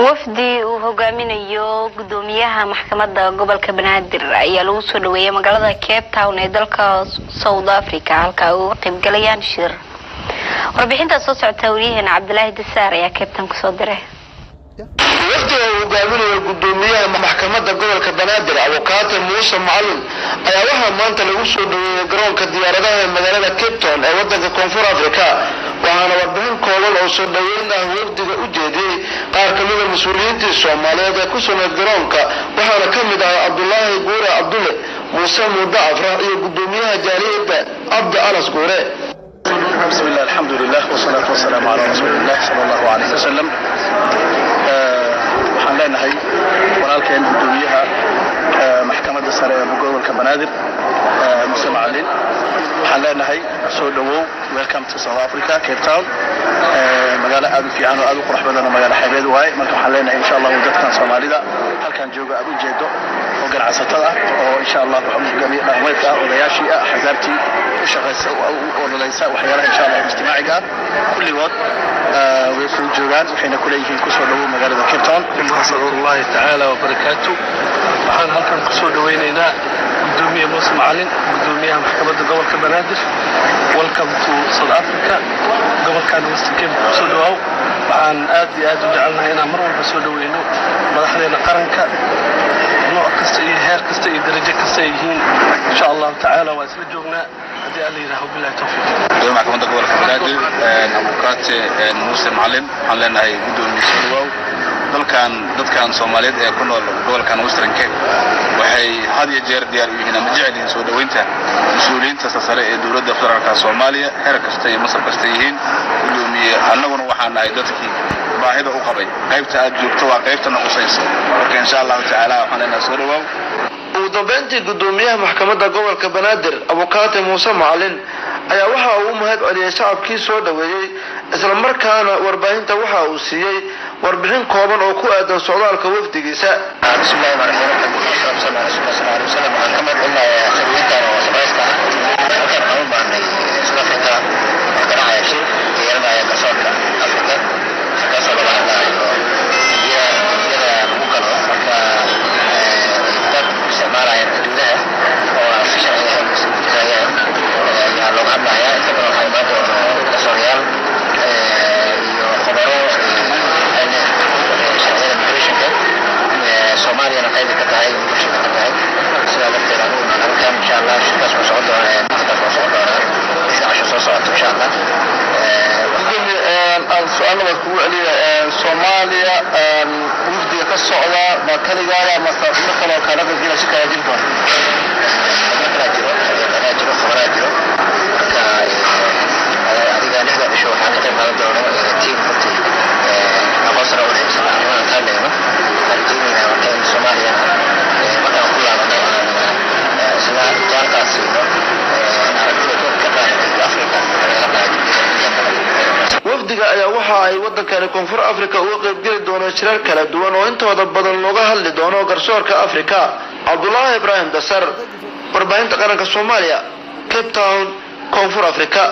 wafdi uu hogaaminayo gudoomiyaha maxkamadda gobolka Banaadir ayaa lagu soo dhaweeyay magaalada Cape Town ee dalka South Africa halka uu qaybgalayaan shir. warbixinta soo socota wariyaheena Cabdullaahi Dasaar ayaa Cape Town ku soo diray. wafdi uu hogaaminayo gudoomiyaha maxkamadda gobolka Banaadir Abukaate Muuse Macalin ayaa waxaa maanta lagu soo dhaweeyay garoonka diyaaradaha ee magaalada Cape Town ee waddanka Koonfur Afrika. waxaana warbixin kooban oo soo dhaweyn ah wafdiga u jeediyay qaar ka mid ah mas'uuliyiinta Soomaaliyeed ee ku sugan garoonka waxaana ka mid ah Abdullaahi Guure Abdulle Muuse Muuda Afra iyo gudoomiyaha jaaliyadda Abdi Alas Guure. بسم الله الحمد لله والصلاة والسلام على رسول الله صلى الله عليه وسلم. waxaan leenahay walaalkeen gudoomiyaha maxkamadda sare ee gobolka Banaadir Muuse Macalin waxaan leenahay soo dhawow welcome to South Africa Cape Town magaalo aad u fiican oo aad u qurux badan oo magaalo xeebeed waay marka waxaan leenahay insha Allah dadkan Soomaalida halkan jooga aad u jeedo oo ganacsatada oo insha Allah hogaamiye dhaqameedka odayaashii axzaabtii u shaqeysa oo nololaysa waxyaalaha insha Allah ijtimaaciga kulligood way soo joogaan waxayna ku leeyihiin ku soo dhawow magaalada Cape Town. Bismillaahi ta'ala wa barakaatu. waxaan halkan ku soo dhaweynaynaa gudoomiyaha Muuse Macalin gudoomiyaha maxkamadda gobolka Banaadir. welcome to South Africa gobolkan Western Cape soo dhawow. waxaan aad iyo aad u jecelnahay inaan mar walba soo dhaweyno madaxdeena qaranka nooc kasta iyo heer kasta iyo darajo kasta yihiin insha Allah ta'ala waa isla joognaa hadii alla yiraahdo billahi tawfiiq. maxkamadda gobolka Banaadir Abukaate Muuse Macalin waxaan leenahay gudoomiyaha soo dhawow. dadkan Soomaaliyeed ee ku nool gobolkan Western Cape waxay had iyo jeer diyaar u yihiin ama jecel yihiin soo dhaweynta mas'uuliyiinta sare ee dawladda federaalka Soomaaliya heer kasta iyo mas'uul kasta yihiin gudoomiye annaguna waxaan nahay dadkii baahida u qabay qaybta aad joogto waa qaybta noqosaysa marka insha Allah ta'ala waxaan leenahay soo dhawow. ugu dambeyntii gudoomiyaha maxkamadda gobolka Banaadir Abukaate Muuse Macalin ayaa waxa uu mahad celiyay shacabkii soo dhaweeyay isla markaana warbaahinta waxa uu siiyay warbixin kooban oo ku aadan socdaalka wafdigiisa. bismillaahi rahmaani rahiim sallallahu alayhi wasallam maxkamad ilaa xiriirta oo sabaysta halkan aan baanay South Africa marka ay shir yeelanaya garsoorka Afrika kaasoo la hadlayo iyada ugu kala marka dad Soomaaliyeed gudaha oo afishan ayaa loo hadlayaa inta badan waxay maanta garsoorayaal iyo khubaro Soomaaliya qayb ka tahay bulshada ka tahay sida lafteeda uu halkan insha Allah shirkaas ku socdo soo socdo insha Allah su'aalaha ku celiya Soomaaliya wafdiga ka socda ma kaligaada ma saafir kale kala gudbina si kala jilba kala jiro khubaraadyo marka adiga lixda bisho waxaa ka qayb qaadan doona tiim runtii aqoonsiga u haysan arrimaha taageero arjinina waxay Soomaaliya markaan ku laabano sida jaarkaasi aragtida ka qaaday Afrika wafdiga ayaa waxa ay waddanka Koonfur Afrika uga qayb gali doona shirar kala duwan oo intooda badan looga hadli doono garsoorka Afrika. Cabdullaahi Ibraahim Dasaar warbaahinta qaranka Soomaaliya Cape Town Koonfur Afrika.